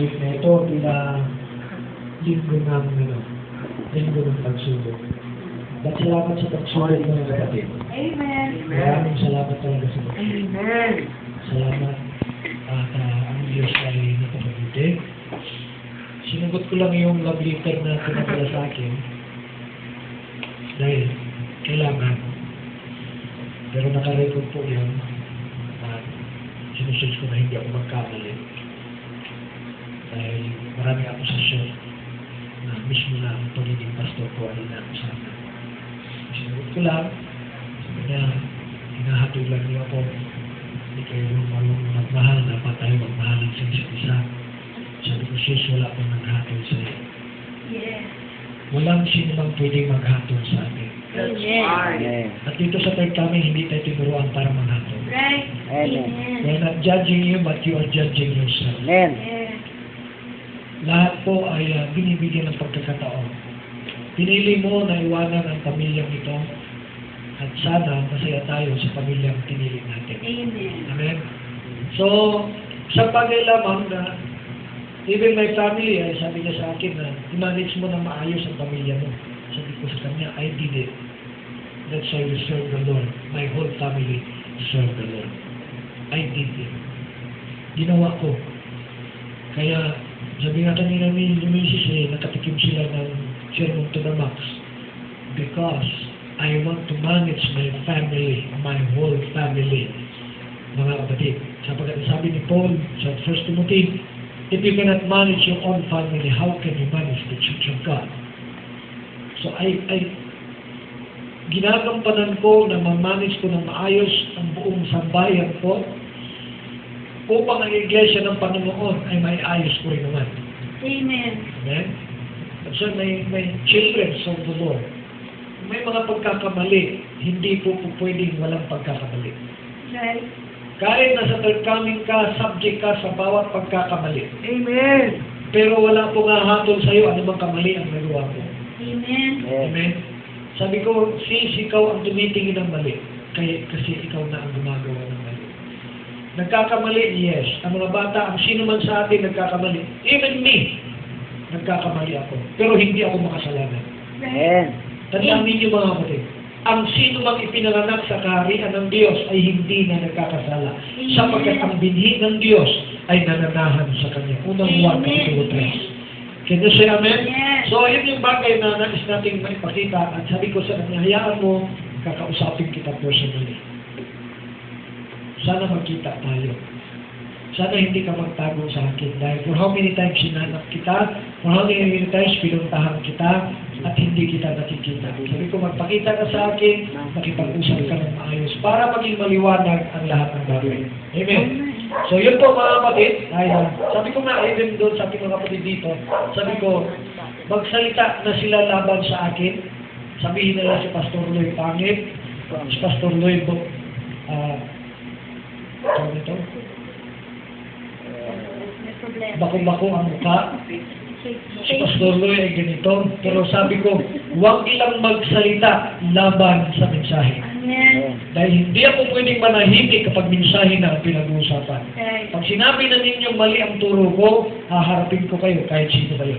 week na ito bilang linggo ng pagsubok. At salamat sa pagsubok mga kapatid. Amen. Maraming salamat talaga sa Diyos. Amen. Salamat at ang Diyos ay nakapabuti. Sinugot ko lang yung love letter na pinadala sa akin dahil kailangan. Pero nakarecord po yan at sinusunod ko na hindi ako magkamali. Dahil maraming akusasyon na mismo na ang pagiging pastor ko ay inakusahan. Sinugot ko lang, sabi niya, hinahatulan niyo ako. Hindi kayo marunong magmahal, dapat tayo magmahalan sa isa't isa. Sabi ko, sis, wala akong naghatol sa iyo. Yes. Walang sinumang pwedeng maghatol sa atin. Amen. At dito sa third kami, hindi tayo tinuruan para maghatol. Right. Amen. We're not judging you, but you are judging yourself. Amen. Yes. Lahat po ay binibigyan ng pagkakataon. Pinili mo na iwanan ang pamilyang ito at sana masaya tayo sa pamilyang pinili natin. Amen. Amen? So, sa bagay lamang na even my family, ay sabi niya sa akin na i-manage mo na maayos ang pamilya mo. Sabi ko sa kanya, I did it. That's why we serve the Lord. My whole family serve the Lord. I did it. Ginawa ko. Kaya, sabi nga kanina ni Lumisis, nakatikim sila ng sermon to the max. Because I want to manage my family, my whole family. Mga kapatid, sapagkat sabi ni Paul sa 1 Timothy, if you cannot manage your own family, how can you manage the church of God? So ginagampanan ko na ma-manage ko ng maayos ang buong sambayan ko upang ang iglesia ng Panginoon ay may ayos ko rin naman. Amen. Amen? At so may children of the Lord. May mga pagkakamali, hindi po pwedeng walang pagkakamali. Right. Kahit nasa third coming ka, subject ka sa bawat pagkakamali. Amen. Pero wala pong hahatol sa iyo ano bang kamali ang nagawa mo. Amen. Amen? Sabi ko, sis, ikaw ang tumitingin ng mali. Kasi ikaw na ang gumagawa ng mali. Nagkakamali, yes. Ang mga bata, ang sino man sa atin nagkakamali. Even me, nagkakamali ako. Pero hindi ako makasalanan. Amen. Tandaan ninyo mga kapatid, ang sino mang ipinanganak sa kaharian ng Diyos ay hindi na nagkakasala. Sapagkat ang binhi ng Diyos ay nananahan sa Kanya. Unang 1, kapitulo 3. Can you say amen? Yes. So, yun yung bagay na nais natin maipakita. At sabi ko sa kanya, hayaan mo, kakausapin kita personally. Sana magkita tayo. Sana hindi ka magtago sa akin. Dahil for how many times sinanap kita, for how many times pinuntahan kita, at hindi kita nakikita. Sabi ko, magpakita ka sa akin, makipag-usap ka ng maayos para maging maliwanag ang lahat ng bagay. Amen. So yun po mga kapatid, sabi ko nga, even doon sa ating mga kapatid dito, sabi ko, magsalita na sila laban sa akin, sabihin nila si Pastor Lloyd pangit, si Pastor Lloyd May problema. bako-bako ang mukha, si Pastor Lloyd ay ganito, pero sabi ko, huwag ilang magsalita laban sa mensahe. Amen. Dahil hindi ako pwedeng manahimik kapag mensahe na ang pinag-uusapan. Right. Pag sinabi na ninyong mali ang turo ko, haharapin ko kayo kahit sino kayo.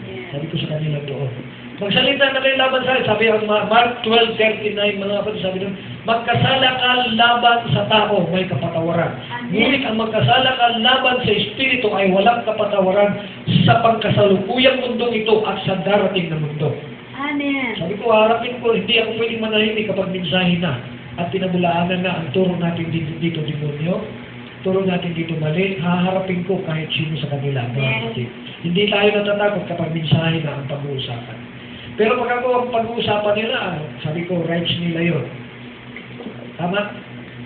Yeah. Sabi ko sa kanila doon. Magsalita na kayo laban sa akin. Sabi ang Mark 12:39, mga kapatid, sabi doon, magkasala ka laban sa tao, may kapatawaran. Ngunit ang magkasala ka laban sa Espiritu ay walang kapatawaran sa pangkasalukuyang mundong ito at sa darating na mundo. Amen. Sabi ko, harapin ko, hindi ako pwedeng manahimik kapag mensahe na at pinabulaanan na ang turo natin dito demonyo, turo natin dito mali, haharapin ko kahit sino sa kanila. Yes. Hindi tayo natatakot kapag mensahe na ang pag-uusapan. Pero pag ako ang pag-uusapan nila, sabi ko, rights nila yun. Tama?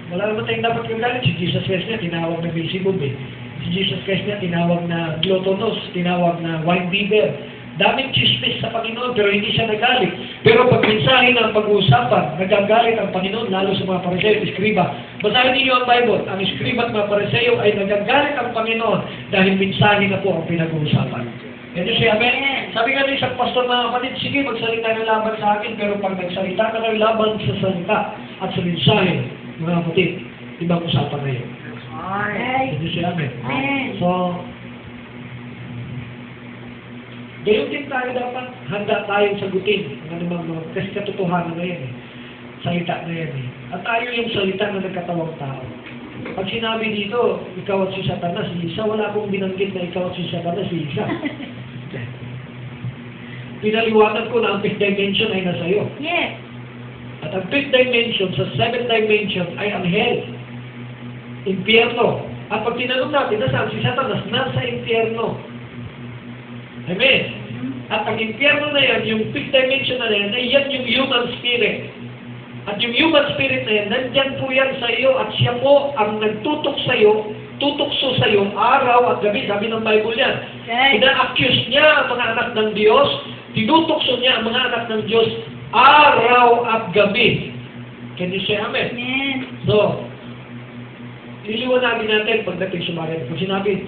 Wala naman tayong dapat kagalit. Si Jesus Christ niya, tinawag na Beelzebub eh. Si Jesus Christ niya, tinawag na gluttonous, tinawag na wine bibber. Daming chismis sa Panginoon, pero hindi siya nagalit. Pero pag mensahe ng pag-uusapan, nagagalit ang Panginoon, lalo sa mga Pariseo at Iskriba. Basahin niyo ang Bible, ang Iskriba at mga Pariseo ay nagagalit ang Panginoon dahil mensahe na po ang pinag-uusapan. Can you say amen? Sabi nga ng isang pastor mga kapatid, sige, magsalita ng laban sa akin, pero pag nagsalita na kayo laban sa salita at sa mensahe, mga kapatid, ibang usapan na yun. Right. Can you say amen? Amen. So, Gayon din tayo dapat, handa tayong sagutin ng anumang mga, kasi katotohanan na yan eh. Salita na yan eh. At tayo yung salita na nagkatawang tao. Pag sinabi dito, ikaw at si Satanas, si Isa, wala akong binanggit na ikaw at si Satanas, si Isa. Pinaliwanag ko na ang fifth dimension ay nasa iyo. Yes. At ang fifth dimension sa seventh dimension ay ang hell. Impyerno. At pag tinanong natin, nasaan si Satanas? Nasa impyerno. Amen. At ang impyerno na yan, yung fifth dimension na yan, ay yan yung human spirit. At yung human spirit na yan, nandyan po yan sa iyo at siya po ang nagtutok sa iyo, tutukso sa iyo araw at gabi. Sabi ng Bible yan. Right. Ina-accuse niya ang mga anak ng Diyos, tinutukso niya ang mga anak ng Diyos araw at gabi. Can you say amen? Amen. So, iliwanagin natin pagdating sa mga kung sinabi,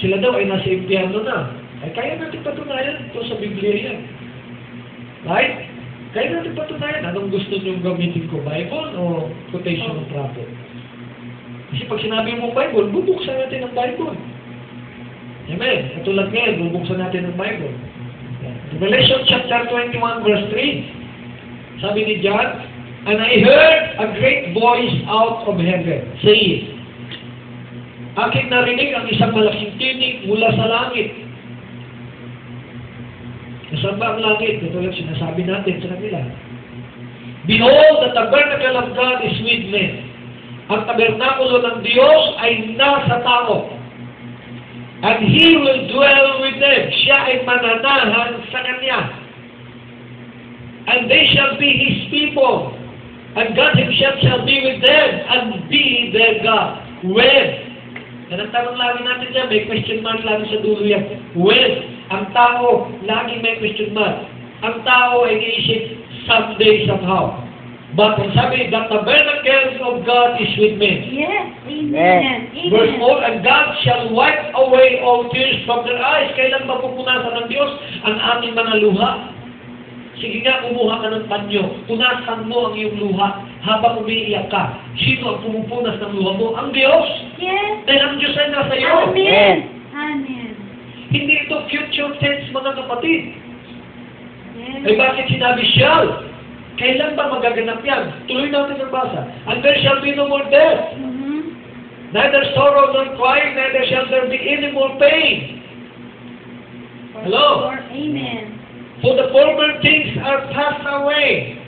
sila daw ay nasa impyerno na. Ay kaya natin patunayan ito sa Biblia yan. Right? Kaya natin patunayan. Anong gusto niyong gamitin ko? Bible o quotation ng prophet? Kasi pag sinabi mo Bible, bubuksan natin ang Bible. Amen. Katulad ngayon, bubuksan natin ang Bible. Revelation chapter 21 verse 3. Sabi ni John, and I heard a great voice out of heaven, saying, aking narinig ang isang malaking tinig mula sa langit. Nasaan ba ang langit? Ito yung sinasabi natin sa kanila. Behold, the tabernacle of God is with men. Ang tabernakulo ng Diyos ay nasa tao. And He will dwell with them. Siya ay mananahan sa Kanya. And they shall be His people. And God Himself shall be with them and be their God. When? Yan ang tanong lagi natin dyan. May question mark lagi sa dulo yan. When? Ang tao, lagi may question mark. Ang tao ay iisip, someday, somehow. But ang sabi, the tabernacle of God is with men. Yes. Amen. Verse Amen. 4, and God shall wipe away all tears from their eyes. Kailan ba pupunasan ng Diyos ang ating mga luha? Sige nga, kumuha ka ng panyo. Punasan mo ang iyong luha habang umiiyak ka. Sino ang pumupunas ng luha mo? Ang Diyos. Yes. Dahil ang Diyos ay nasa iyo. Amen. Amen. Hindi ito future tense, mga kapatid. Yes. Ay bakit sinabi shall? Kailan ba magaganap yan? Tuloy natin ang basa. And there shall be no more death. Neither sorrow nor crying, neither shall there be any more pain. Hello? Amen. For the former things are passed away.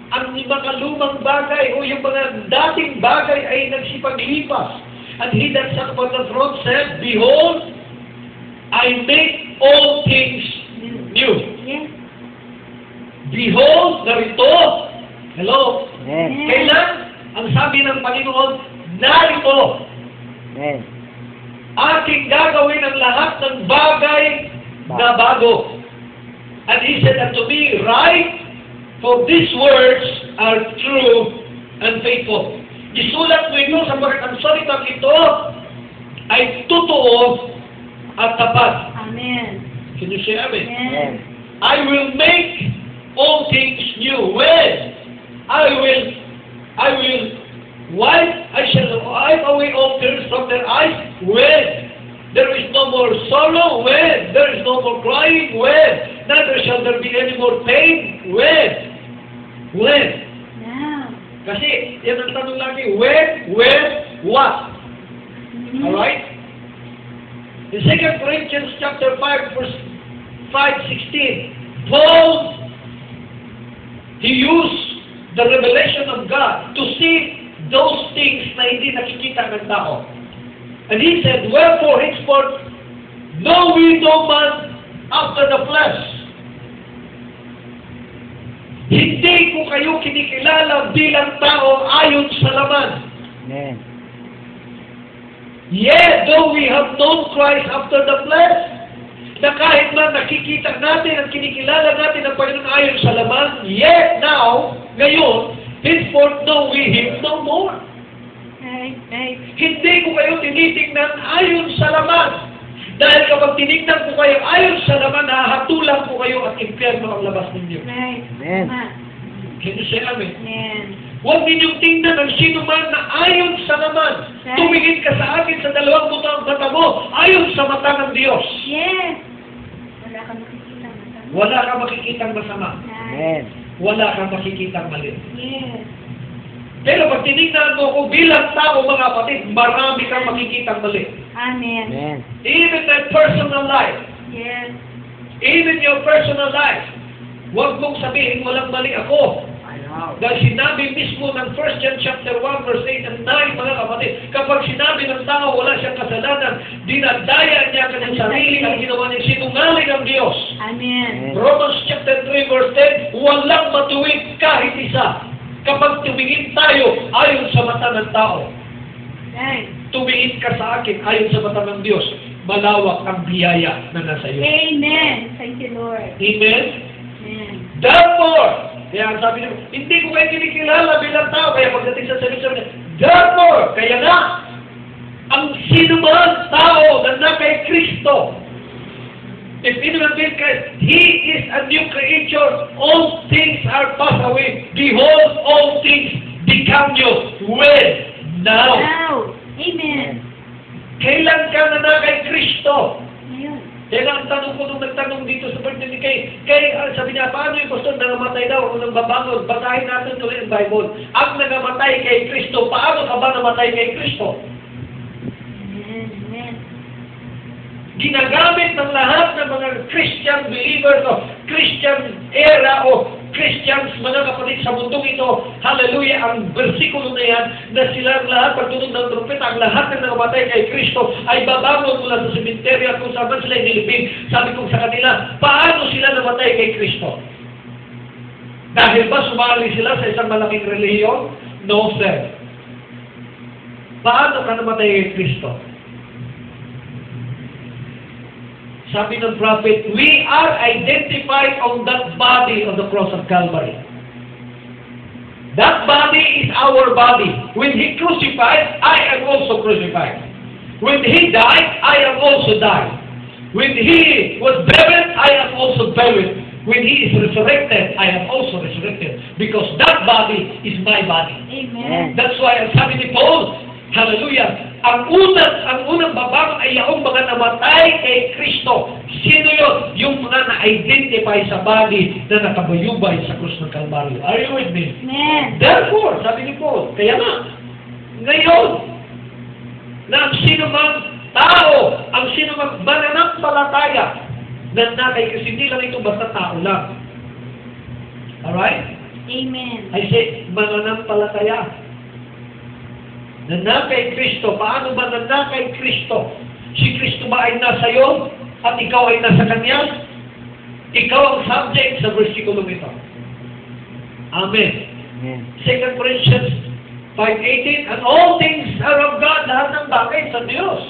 Ang mga lumang bagay o yung mga dating bagay ay nagsipaglipas. And he that sat upon the throne said, behold, I make all things new. Yes. Behold, narito. Hello? Amen. Kailan? Ang sabi ng Panginoon, narito. Amen. Aking gagawin ang lahat ng bagay na bago. And He said unto me, write, for these words are true and faithful. Isulat mo ito sapagkat ang salitang ito ay totoo at tapat. Amen. Can you say amen? Amen. I will make all things new. When? I shall wipe away all tears from their eyes. When? There is no more sorrow. When? There is no more crying. When? Neither shall there be any more pain. When? When? Now. Kasi, yan ang tanong lagi. When? What? Alright? In 2 Corinthians chapter 5, verse 5:16, Paul, he used the revelation of God to see those things na hindi nakikita ng tao. And he said, wherefore henceforth know we no man after the flesh. Hindi ko kayo kinikilala bilang tao ayon sa laman. Amen. Yet, though we have known Christ after the flesh, na kahit man nakikita natin at kinikilala natin ang Panginoon ayon sa laman, yet now, ngayon, henceforth know we Him no more. Right. Hindi ko kayo tinitingnan ayon sa laman. Dahil kapag tinignan ko kayo ayon sa laman, hahatulan ko kayo at impyerno ang labas ninyo. Right. Amen. Can you say amen? Amen. Huwag ninyong tingnan ang sino man na ayon sa laman. Right. Tumingin ka sa akin sa dalawang mata mo, ayon sa mata ng Diyos. Yes. Wala kang Wala kang makikitang masama. Right. Wala kang makikitang mali. Yes. Pero pag tinignan mo ko bilang tao, mga kapatid, marami kang makikitang mali. Amen. Even my personal life. Yes. Even your personal life. Huwag mong sabihin walang mali ako. Dahil sinabi mismo ng 1 John chapter 1 verse 8 and 9, mga kapatid, kapag sinabi ng tao wala siyang kasalanan, dinadaya niya kanyang sarili at ginawa niya sinungaling ang Diyos. Amen. Romans chapter 3 verse 10, walang matuwid kahit isa. Kapag tumingin tayo ayon sa mata ng tao, Right. tumingin ka sa akin ayon sa mata ng Diyos, malawak ang biyaya na nasa iyo. Amen. Thank you, Lord. Amen? Amen. Therefore, kaya ang sabi niya, hindi ko kayo kinikilala bilang tao, kaya pagdating sa service niya, therefore, kaya nga, ang sinuman tao na kay Kristo, if anyone be Christ, he is a new creature, all things are passed away, behold, all things become new. When? Now. Now. Amen. Kailan ka na kay Kristo? Ngayon. Kaya ang tanong ko nung nagtanong dito sa birthday ni Kay, sabi niya, paano yung pastor nangamatay daw kung nang babangon? Basahin natin tuloy ang Bible. Ang nangamatay kay Kristo, paano ka ba namatay kay Kristo? Amen. Amen. Ginagamit ng lahat ng mga Christian believers o Christian era o Christians, mga kapatid sa mundong ito, hallelujah, ang versikulo na yan, na silang lahat, pagtunog ng trumpeta, ang lahat na nangamatay kay Kristo ay babangon mula sa sementeryo at kung saan sila inilibing. Sabi ko sa kanila, paano sila namatay kay Kristo? Dahil ba sumali sila sa isang malaking relihiyon? No, sir. Paano ka namatay kay Kristo? Sabi ng prophet, we are identified on that body on the cross of Calvary. That body is our body. When He crucified, I am also crucified. When He died, I am also died. When He was buried, I am also buried. When He is resurrected, I am also resurrected. Because that body is my body. Amen. That's why ang sabi ni Paul, hallelujah, ang unang babago ay yung mga namatay kay Kristo. Sino yun? Yung mga na-identify sa body na nakabayubay sa krus ng Kalbaryo. Are you with me? Amen. Therefore, sabi ni Paul, kaya nga, ngayon, na ang sinumang tao, ang sinumang mananampalataya, na nakay kasi hindi lang ito basta tao lang. Alright? Amen. I say, mananampalataya. Nanakay Kristo. Paano ba nanakay Kristo? Si Kristo ba ay nasa iyo at ikaw ay nasa Kanya? Ikaw ang subject sa versikulo ito. Amen. Amen. 2 Corinthians 5:18, and all things are of God, lahat ng bagay sa Diyos.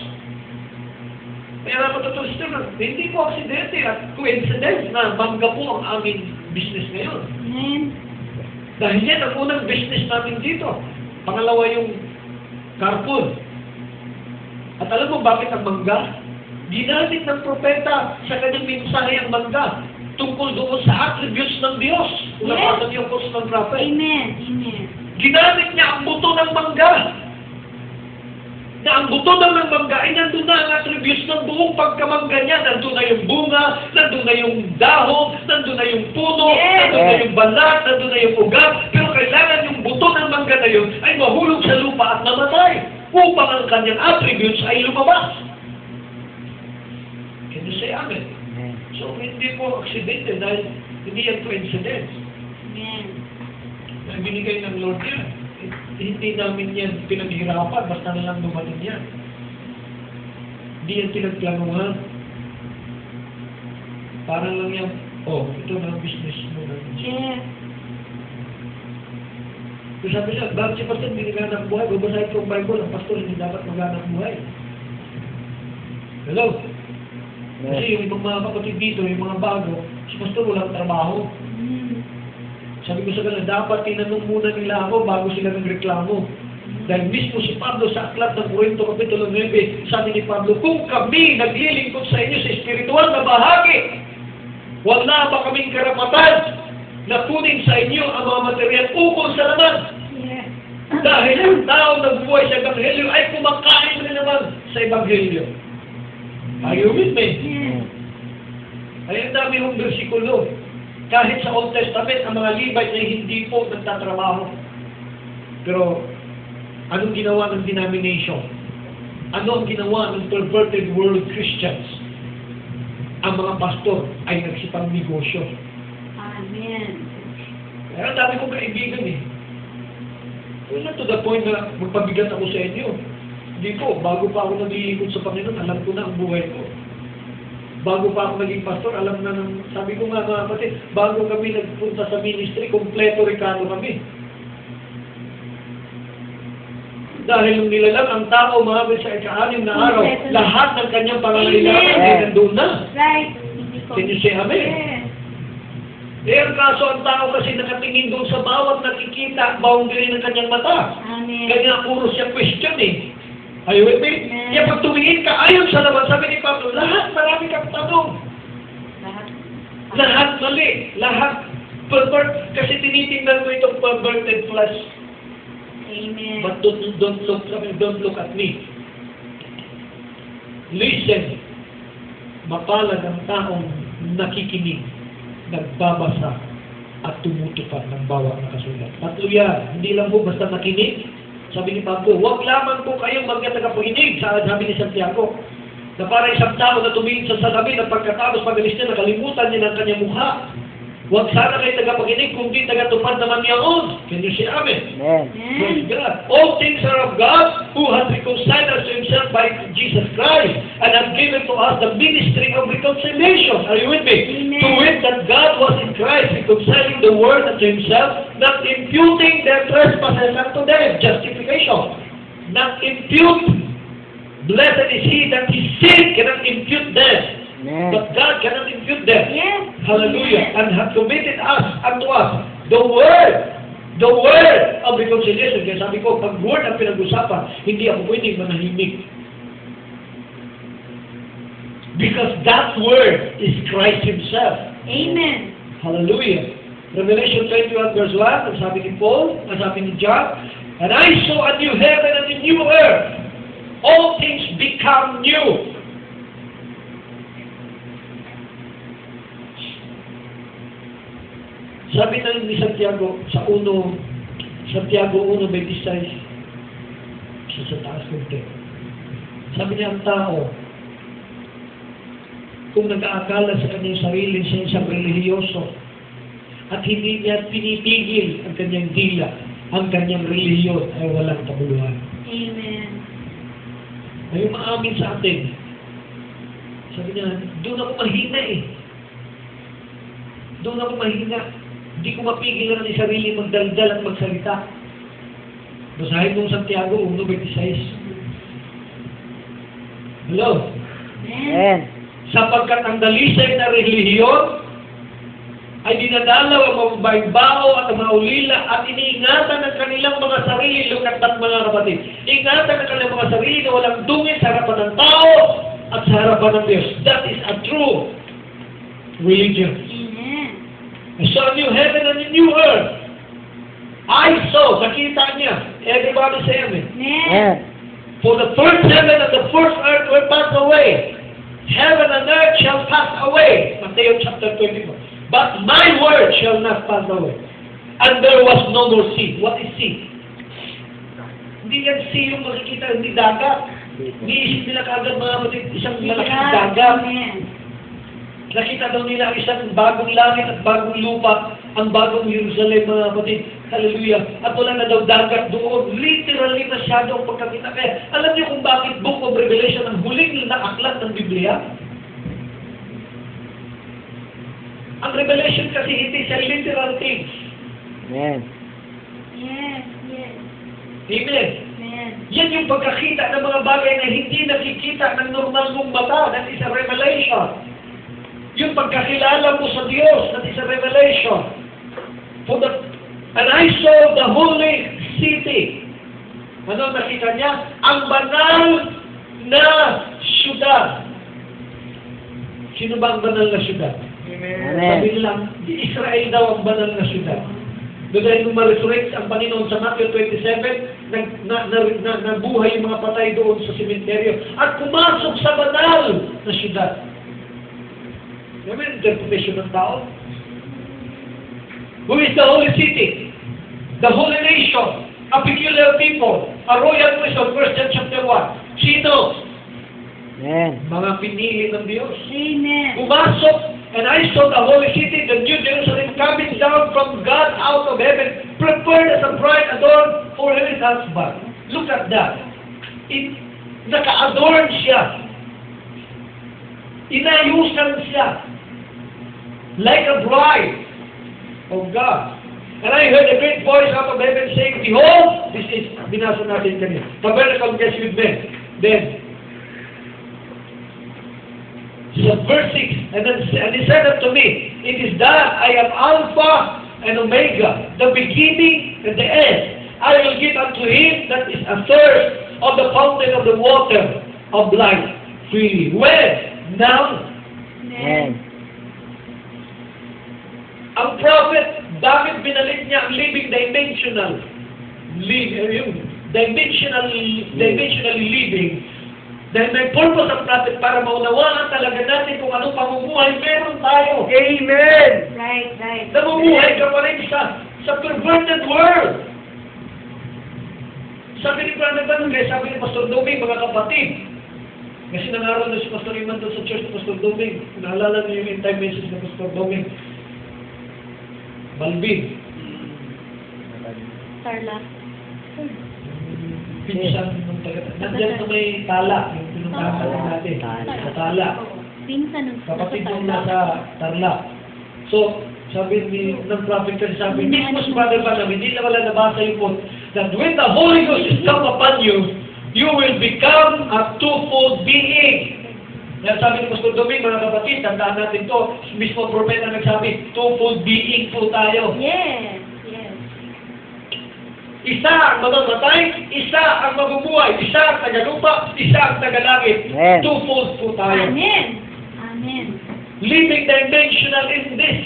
Kaya na matutulis na, hindi po aksidente at coincidence na bangga po ang aming business ngayon. Amen. Dahil yan ang unang business namin dito. Pangalawa yung carpool. At alam mo bakit ang mangga? Ginamit ng propeta sa kanyang mensahe ang mangga tungkol doon sa attributes ng Diyos. Kung Yes. napasa niyo ang post ng prophet. Amen. Amen. Ginamit niya ang buto ng mangga. Na ang buto ng mangga ay nandun na ang attributes ng buong pagkamangga niya. Nandun na yung bunga, nandun na yung dahon, nandun na yung puno, Yes. nandun na yung balat, nandun na yung ugat. Pero kailangan yung buto ng mangga na yun ay mahulog sa lupa at namatay upang ang kanyang attributes ay lumabas. Can you say amen? Amen. So, hindi po aksidente dahil hindi yan coincidence. Amen. Na binigay ng Lord yan. Hindi namin yan pinaghirapan, basta na lang dumating yan. Hindi yan pinagplanuhan. Parang lang yan, oh, ito na ang business mo. Yes. Kung sabi siya, bakit si pastor hindi naghanap buhay? Babasahin ko ang Bible, ang pastor hindi dapat maghanap buhay. Hello? Kasi yung ibang mga kapatid dito, yung mga bago, si pastor walang trabaho. Amen. Sabi ko sa kanila, dapat tinanong muna nila ako bago sila nagreklamo. Dahil mismo si Pablo sa aklat ng Korinto Kapitulo 9, sabi ni Pablo, kung kami naglilingkod sa inyo sa espiritual na bahagi, wala ba kaming karapatan na kunin sa inyo ang mga material ukol sa laman? Yes. Dahil ang tao nagbuhay sa Ebanghelyo ay kumakain rin naman sa Ebanghelyo. Are you with me? Yes. Ay, ang dami hong bersikulo. Kahit sa Old Testament, ang mga Levite ay hindi po nagtatrabaho. Pero, anong ginawa ng denomination? Ano ang ginawa ng perverted world Christians? Ang mga pastor ay nagsipang negosyo. Amen. Kaya ang dami kong kaibigan eh. Well, to the point na magpabigat ako sa inyo. Hindi po, bago pa ako nag-iikot sa Panginoon, alam ko na ang buhay ko. Bago pa ako naging pastor, alam na sabi ko nga mga kapatid, bago kami nagpunta sa ministry, kompleto Ricardo kami. Dahil nung nilalang ang tao, mga sa ika-anim na araw, lahat ng kanyang pangangailangan ay nandun na. Right. Can you say amen? Yes. Eh, ang kaso ang tao kasi nakatingin doon sa bawat nakikita, boundary ng kanyang mata. Amen. Kanya puro siya question eh. Are you with me? Amen. Kaya pag tumingin ka, ayon sa laban, sabi ni Pablo, lahat marami kang tanong. Lahat. Lahat mali. Lahat pervert. Kasi tinitingnan ko itong perverted flesh. Amen. But don't look at me. Listen. Mapalad ang taong nakikinig, nagbabasa, at tumutupad ng bawat nakasulat. Tatlo yan. Hindi lang po basta nakinig. Sabi ni Pablo, huwag lamang po kayong magkatagapakinig, sabi ni Santiago, na para isang tao na tumingin sa salamin at pagkatapos pagalis niya, nakalimutan niya ng kanyang mukha. Huwag sana kayo tagapakinig, kundi tagatupad naman niyaon. Can you say amen? Amen. Praise God. All things are of God, who has reconciled us to Himself by Jesus Christ, and has given to us the ministry of reconciliation. Are you with me? Amen. To wit that God was in Christ reconciling the world unto Himself, not imputing their trespasses unto them. Justification. Not impute. Blessed is he that his sin cannot impute them. Amen. But God cannot impute them. Yes. Hallelujah. Yes. And have committed us unto us the word of reconciliation. Kaya sabi ko, pag word ang pinag-usapan, hindi ako pwedeng manahimik. Because that word is Christ Himself. Amen. Hallelujah. Revelation 21 verse 1, ang sabi ni Paul, ang sabi ni John, and I saw a new heaven and a new earth. All things become new. Sabi na ni Santiago sa Santiago 1:26, sa taas ng text. Sabi niya, ang tao, kung nag-aakala sa kanyang sarili sa isang relihiyoso at hindi niya pinipigil ang kanyang dila, ang kanyang relihiyon ay walang kabuluhan. Amen. Ay umaamin sa atin. Sabi niya, doon ako mahina eh. Doon ako mahina. Hindi ko mapigil na ni sarili magdaldal at magsalita. Basahin mong Santiago 1:26. Hello? Amen. Sapagkat ang dalisay na relihiyon ay dinadalaw ang mga baybao at ang mga ulila at iniingatan ng kanilang mga sarili, lukat at mga kapatid. Ingatan ng kanilang mga sarili na walang dungis sa harapan ng tao at sa harapan ng Diyos. That is a true religion. Amen. I saw a new heaven and a new earth. I saw, nakita niya. Everybody say amen. Amen. Amen. For the first heaven and the first earth will pass away. Heaven and earth shall pass away. Matthew chapter 24. But my word shall not pass away. And there was no more sea. What is sea? Hindi yan sea yung makikita, hindi dagat. Niisip nila kagad mga kapatid, isang malaking dagat. Amen. Nakita daw nila ang isang bagong langit at bagong lupa, ang bagong Jerusalem, mga kapatid. Hallelujah. At wala na daw dagat doon. Literally masyado ang pagkakita. Kaya alam niyo kung bakit Book of Revelation ang huling na aklat ng Biblia? Ang Revelation kasi it is a literal thing. Amen. Yes. Yes. Amen. Amen. Yan yung pagkakita ng mga bagay na hindi nakikita ng normal mong mata. That is a revelation. Yung pagkakilala mo sa Diyos, that is a revelation. And I saw the holy city. Ano nakita niya? Ang banal na syudad. Sino ba ang banal na syudad? Amen. Sabi nila, Israel daw ang banal na syudad. Dahil nung ma-resurrect ang Panginoon sa Matthew 27, nabuhay yung mga patay doon sa sementeryo at pumasok sa banal na syudad. May interpretation ng tao. Who is the holy city? The holy nation. A peculiar people. A royal priesthood. 1 John chapter 1. Sino? Amen. Mga pinili ng Diyos. Amen. Pumasok, and I saw the holy city, the New Jerusalem, coming down from God out of heaven, prepared as a bride adorned for her husband. Look at that. Naka-adorn siya. Inayusan siya. Like a bride of God. And I heard a great voice out of heaven saying, Behold, this is, binasa natin kanina, tabernacle guest with men. Then, verse 6, and he said unto me, It is that I am Alpha and Omega, the beginning and the end. I will give unto him that is athirst of the fountain of the water of life freely. When? Now, Amen. ang prophet, bakit binalik niya ang living dimensional? Yung dimensionally living. Dahil may purpose ang prophet para maunawaan talaga natin kung anong pamumuhay meron tayo. Amen! Right, right. Namumuhay ka pa rin sa perverted world. Sabi ni Brother Banugay, sabi ni Pastor Doming, mga kapatid, kasi nangaral na si Pastor Iman doon sa church ni Pastor Doming. Naalala niyo yung end-time message ni Pastor Doming. Balbin. Starla. Pinsan ng taga. Nandiyan sa may tala, yung pinuntahan natin. Sa tala. Pinsan ng Kapatid yung nasa Tarlac. So, sabi ng prophet kasi sabi, mismo si Brother Banam, hindi na wala nabasa yung quote, that when the Holy Ghost is come upon you, you will become a twofold being. Yan sabi ni Pastor Doming, mga kapatid, tandaan natin to, mismo propeta nagsabi, twofold being po tayo. Yes, yes. Isa ang mamamatay, isa ang mabubuhay, isa ang tagalupa, isa ang tagalangit. Amen. Twofold po tayo. Amen. Amen. Living dimensional in this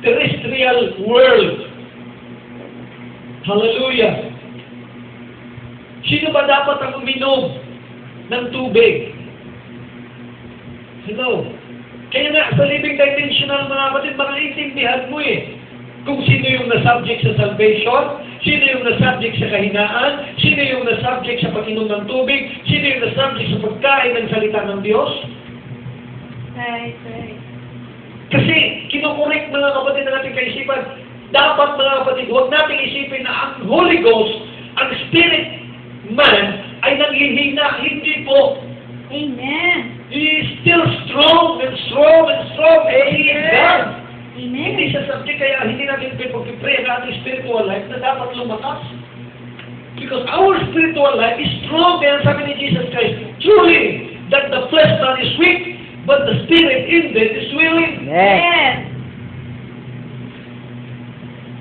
terrestrial world. Hallelujah. Sino ba dapat ang uminom ng tubig? Hello? Kaya nga, sa living dimensional, mga kapatid, makaintindihan mo kung sino yung na-subject sa salvation, sino yung na-subject sa kahinaan, sino yung na-subject sa pag-inom ng tubig, sino yung na-subject sa pagkain ng salita ng Diyos. Right, right. Kasi, kinukorek mga kapatid ng ating kaisipan, dapat mga kapatid, huwag nating isipin na ang Holy Ghost, ang Spirit man, ay nanghihina, hindi po. Amen. He is still strong and strong and strong. Amen. Amen. Hindi siya subject, kaya hindi natin pag-pray ang ating spiritual life na dapat lumakas. Because our spiritual life is strong. Kaya sabi ni Jesus Christ, truly, that the flesh man is weak, but the spirit in them is willing. Yes.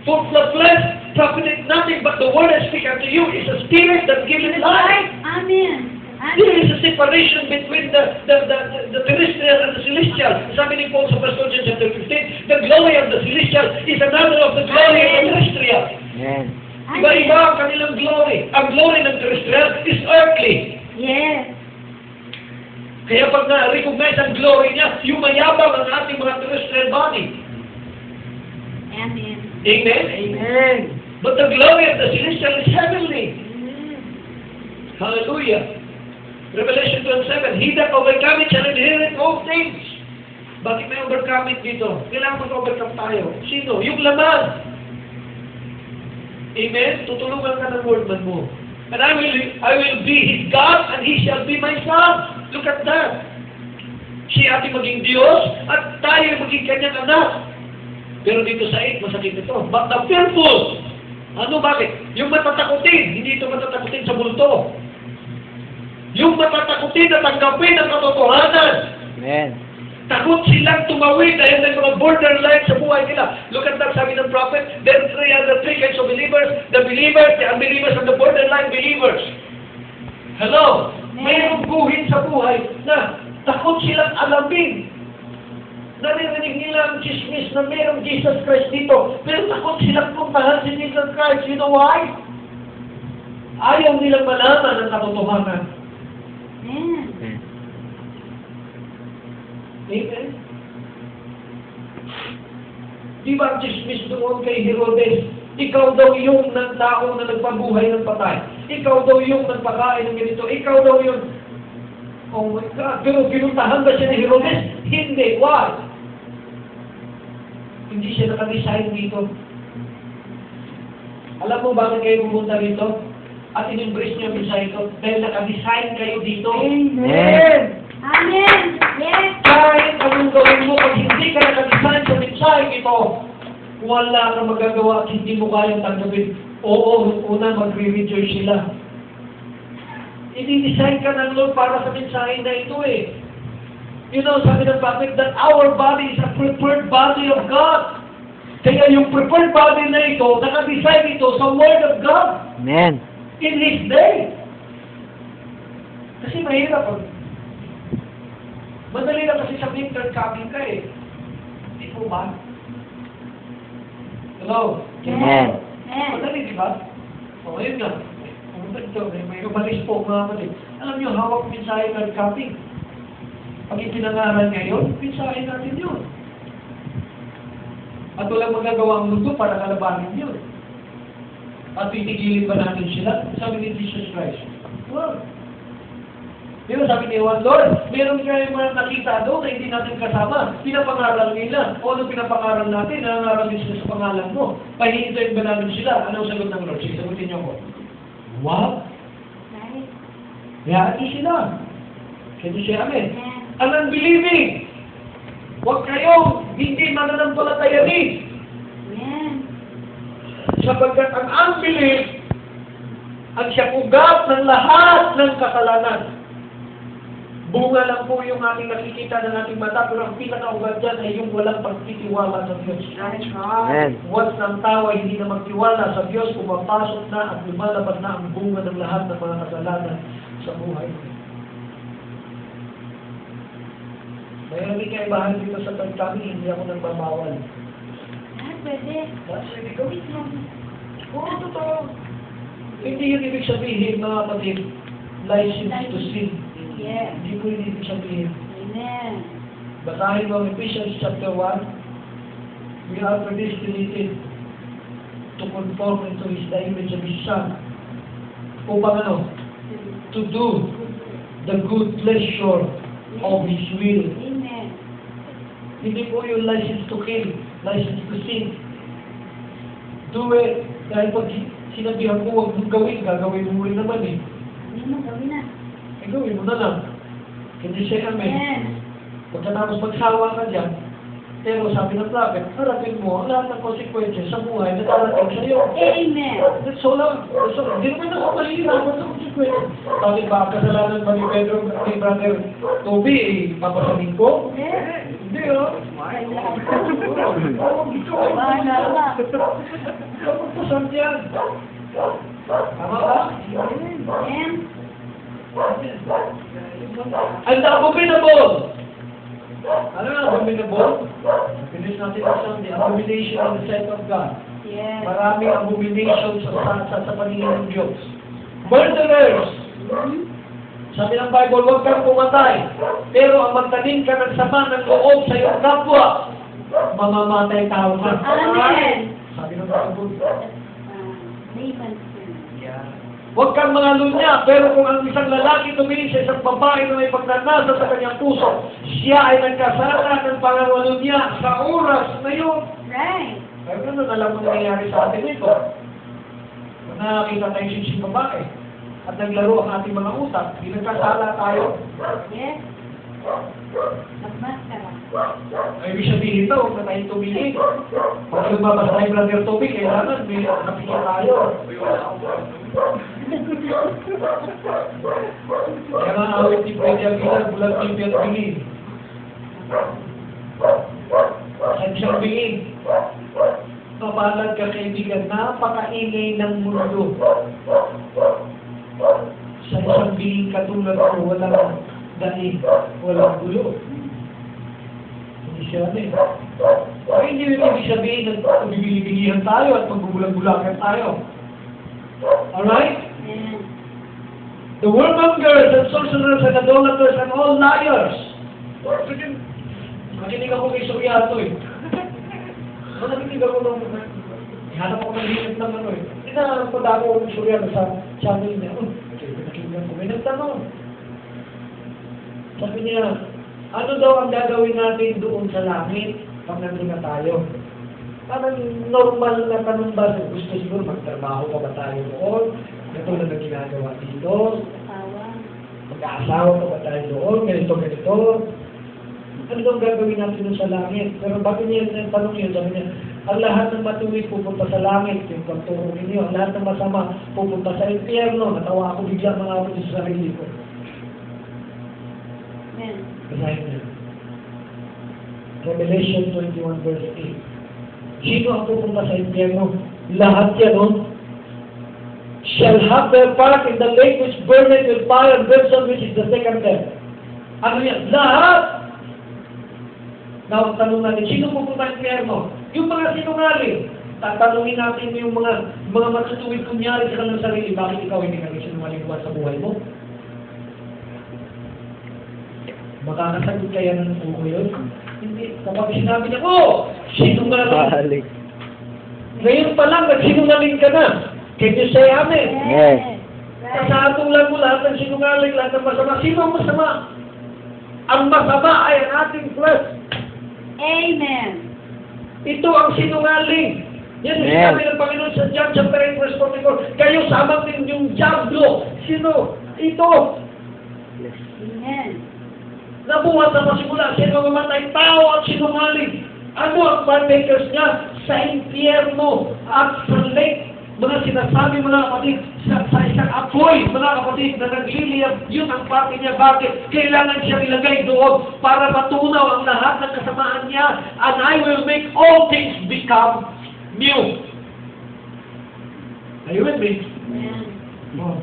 For the flesh profited nothing, but the word I speak unto you is a spirit that giveth life. Amen. There is a separation between the terrestrial and the celestial. Sabi ni Paul sa 1 John chapter 15, the glory of the celestial is another of the glory of the terrestrial. Amen. Iba-iba ang kanilang glory. Ang glory ng terrestrial is earthly. Yes. Kaya pag na-recognize ang glory niya, yung mayabang ang ating mga terrestrial body. Amen. Amen? Amen. But the glory of the celestial is heavenly. Hallelujah. Revelation 12:7, He that overcometh shall inherit all things. Bakit may overcometh dito? Kailangan mag-overcome tayo. Sino? Yung laman. Amen? Tutulungan ka ng wordman mo. And I will be His God, and He shall be my son. Look at that. Siya ating maging Diyos, at tayo maging Kanyang anak. Pero dito sa 8, masakit ito. But the fearful. Ano, bakit? Yung matatakutin. Hindi ito matatakutin sa multo. Yung matatakutin na tanggapin ang katotohanan. Amen. Takot silang tumawid dahil may mga borderline sa buhay nila. Look at that, sabi ng prophet, there are three kinds of believers, the believers, the unbelievers, and the borderline believers. Hello? Mayroong guhin sa buhay na takot silang alamin. Naririnig nila ang chismis na mayroong Jesus Christ dito, pero takot silang puntahan si Jesus Christ. You know why? Ayaw nilang malaman ang katotohanan. Amen. Amen? Di ba ang chismis doon kay Herodes? Ikaw daw yung tao na nagpabuhay ng patay. Ikaw daw yung nagpakain ng ganito. Ikaw daw yung... Oh my God. Pero pinuntahan ba siya ni Herodes? Hindi. Why? Hindi siya nakadesign dito. Alam mo bakit kayo pumunta rito? At in-embrace niyo ang mensahe ito? Dahil nakadesign kayo dito. Amen. Amen. Yes. Kahit anong gawin mo, pag hindi ka nakadesign sa mensahe ito, wala kang magagawa at hindi mo kayang tanggapin. Oo, una magre-rejoice sila. I-design ka ng Lord para sa mensahe na ito eh. You know, sabi ng prophet that our body is a prepared body of God. Kaya yung prepared body na ito, naka-design ito sa Word of God. Amen. In His day. Kasi mahirap. Madali lang kasi sabihin, third-coming ka eh. Hindi po ba? Hello? Amen. Amen. Madali, di ba? O, ayun nga. May umalis po, mga kapatid. Alam niyo, hawak mensahe third-coming. Pag ipinangaral ngayon, mensahe natin yun. At walang magagawa ang mundo para kalabanin yun. At titigilin ba natin sila? Sabi ni Jesus Christ. Well, di ba sabi ni Juan, Lord, meron kayong mga nakita doon na hindi natin kasama. Pinapangaral nila. O ano pinapangaral natin? Nangangaral din sila sa pangalan mo. Pahihintayin ba namin sila? Anong sagot ng Lord? Sige, sagutin niyo ko. What? Right. Yati sila. Can you say amen? Amen. Ang unbelieving. Huwag kayong hindi mananampalatayanin. Amen. Sapagkat ang unbelief ang siyang ugat ng lahat ng kasalanan. Bunga lang po yung ating nakikita ng ating mata, pero ang pinaka-ugat dyan ay yung walang pagtitiwala sa Diyos. That's Amen. Once ng tao ay hindi na magtiwala sa Diyos, pumapasok na at lumalabas na ang bunga ng lahat ng mga kasalanan sa buhay. Mayroon din kayo bahan dito sa tagkami, hindi ako nagbabawal. Pwede. That's really good. Oo, totoo. Hindi yun ibig sabihin, mga kapatid, license to sin. Yes. Hindi ko yun ibig sabihin. Amen. Basahin mo ang Ephesians chapter 1. We are predestinated to conform into the image of His Son. Upang ano? To do the good pleasure of His will. Amen. Hindi po yung license to kill, license to sin. Do it. Dahil pag sinabihan ko huwag mong gawin, gagawin mo rin naman eh. Hindi mo gawin na. Eh gawin mo na lang. Hindi siya amen. Amen. Pagkatapos magsawa ka dyan, pero sabi ng prophet, harapin mo ang lahat ng consequences sa buhay na darating sa iyo. Amen. That's all lang. That's all. Hindi naman ako mahihirapan sa consequences. Bakit ba ang kasalanan ba ni Pedro, ni Brother Toby, papasanin ko? Yes. Hindi oh. Bahala ka. Kapagpasan yan. Tama ba? Amen. And the abominable. Ano nga abominable? Finish natin ang the abomination in the sight of God. Yes. Maraming abomination sa paningin ng Diyos. Murderers. Sabi ng Bible, huwag kang pumatay. Pero ang magtanim ka ng sama ng loob sa iyong kapwa, mamamatay tao ka. Amen. Sabi ng Bible. Nathan. Huwag kang mga lunya, pero kung ang isang lalaki tumingin sa isang babae na may pagnanasa sa kanyang puso, siya ay nagkasala ng pangawalan niya sa oras na yun. Right. Pero ganun alam mo nangyayari sa atin ito. Nakakita tayo sinsing babae at naglaro ang ating mga utak, pinagkasala tayo. Yes. Magmaskara. Ay, ibig sabihin ito, huwag na tayong tumingin. Pag lumabas tayo, Brother Toby, kailangan may nakapikit tayo. Kaya nga awit ni Freddy Aguilar, bulag ni Pierre Bilin. Saan siyang bilin? Mabalag ka kaibigan, napakaingay ng mundo. Sa isang bilin katulad ko, walang daig, walang gulo. Hindi siya eh. Ay, hindi rin ibig sabihin na bibili-bilihan tayo at magbubulag-bulagan tayo. Alright? Amen. The warmongers and sorcerers and idolaters and all liars. Makinig ako kay Soriato eh. Manaminig ako ng hanap ako ng hinap ng ano eh. Hinahanap ko dako ako ng Suryano sa channel niya. Pinakinggan ko. May nagtanong. Sabi niya, ano daw ang gagawin natin doon sa langit pag nandun na tayo? Parang normal na tanong ba? Gusto siguro magtrabaho pa ba tayo doon? Katulad na ginagawa dito? Asawa. Mag-aasawa pa ba tayo doon? Ganito. Ano daw ang gagawin natin doon sa langit? Pero bago niya yung tanong yun, sabi niya, ang lahat ng matuwid pupunta sa langit, yung pagturo ninyo, ang lahat ng masama pupunta sa impyerno. Natawa ako bigla mga ako sa sarili ko. Amen. Basahin niyo. Revelation 21 verse 8. Sino ang pupunta sa impyerno? Lahat yan, no? Shall have their part in the lake which burneth with fire and brimstone, which is the second death. Ano yan? Lahat! Now, tanong natin, sino pupunta sa impyerno? Yung mga sinungaling. Tatanungin natin yung mga matutuwid kunyari sa kanilang sarili, bakit ikaw hindi ka sinungaling sa buhay mo? Makakasagot kaya ng buko yun? Hindi. Kapag sinabi niya, sinungaling. Balik. Ngayon pa lang, nagsinungaling ka na. Can you say amen? Yes. Right. Kasatulan mo lahat ng sinungaling, lahat ng masama. Sino ang masama? Ang masama ay ang ating flesh. Amen. Ito ang sinungaling. Yan ang sinabi ng Panginoon sa John chapter 8 verse 44. Kayo samang din yung diablo. Sino? Ito. Amen. Nabuhat na masimula. Sino mamatay? Tao at sinungaling. Ano ang partakers niya? Sa impyerno at sa lake. Mga sinasabi mga kapatid, sa isang apoy, mga kapatid, na nagliliyab, yun ang parte niya. Bakit? Kailangan siya ilagay doon para matunaw ang lahat ng kasamaan niya. And I will make all things become new. Are you with me? Amen. Oh.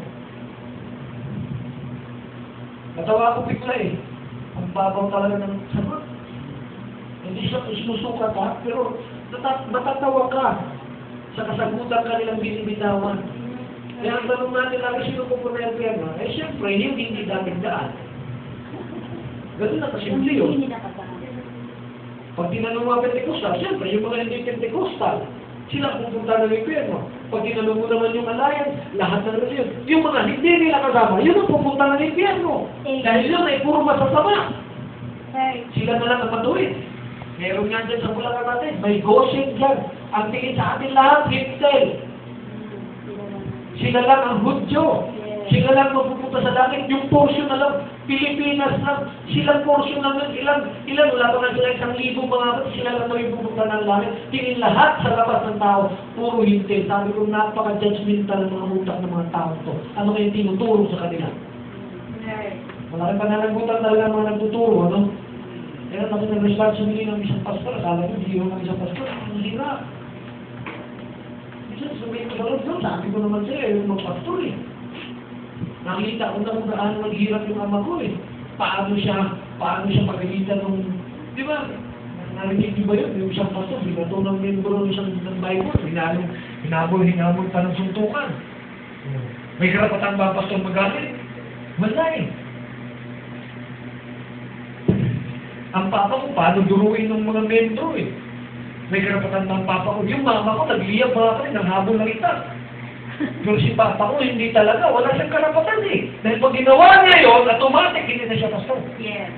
Natawa ko bigla eh. Ang babaw talaga ng sagot. Hindi siya sinusukat ha, pero natatawa ka sa kasagutan kanilang binibitawan. Kaya ang tanong natin lagi, sino pupunta yung perma? Eh siyempre, hindi dating daan. Ganun na kasimple yun. Hindi nakasama. Pag tinanong mga Pentecostal, siyempre, yung mga hindi Pentecostal, sila pupunta ng impyerno. Pag tinanong mo naman yung alliance, lahat na naman yun. Yung mga hindi nila kasama, yun ang pupunta ng impyerno. Dahil yun ay puro masasama. Right. Sila na lang ang matuwid. Meron nga dyan sa Bulacan natin, may Goshen dyan. Ang tingin sa atin lahat, Hiptel. Sila lang ang Hudyo. Sila lang mapupunta sa langit. Yung portion na lang, Pilipinas lang. Silang portion lang, ilan, wala pa nga sila 1,000 mga kapatid, sila lang may pupunta ng langit. Tingin lahat sa labas ng tao, puro Hiptel. Sabi ko, napaka-judgmental ng mga utak ng mga tao to. Ano kayong tinuturo sa kanila? Right. Malaki pananagutan talaga ang mga nagtuturo, ano? Kaya naman nag-responsibility ng isang pastor, akala ko hindi yung isang pastor, ang hirap. Minsan sabihin ko sa Lord, sabi ko naman sa'yo, yung mag-pastor eh. Nakita ko na kung gaano maghirap yung ama ko eh. Paano siya pagalitan ng, di ba? Narinig niyo ba yun? Yung isang pastor, binato ng membro ng isang ng Bible, hinabol pa ng suntukan. May karapatan ba pastor magalit? Wala eh. Ang papa ko, paano duruin ng mga membro eh? May karapatan ng papa ko. Yung mama ko, nagliyab mga kami, nanghabol ng itak. Pero si papa ko, hindi talaga. Wala siyang karapatan eh. Dahil pag ginawa niya yun, automatic, hindi na siya pastor. Yes.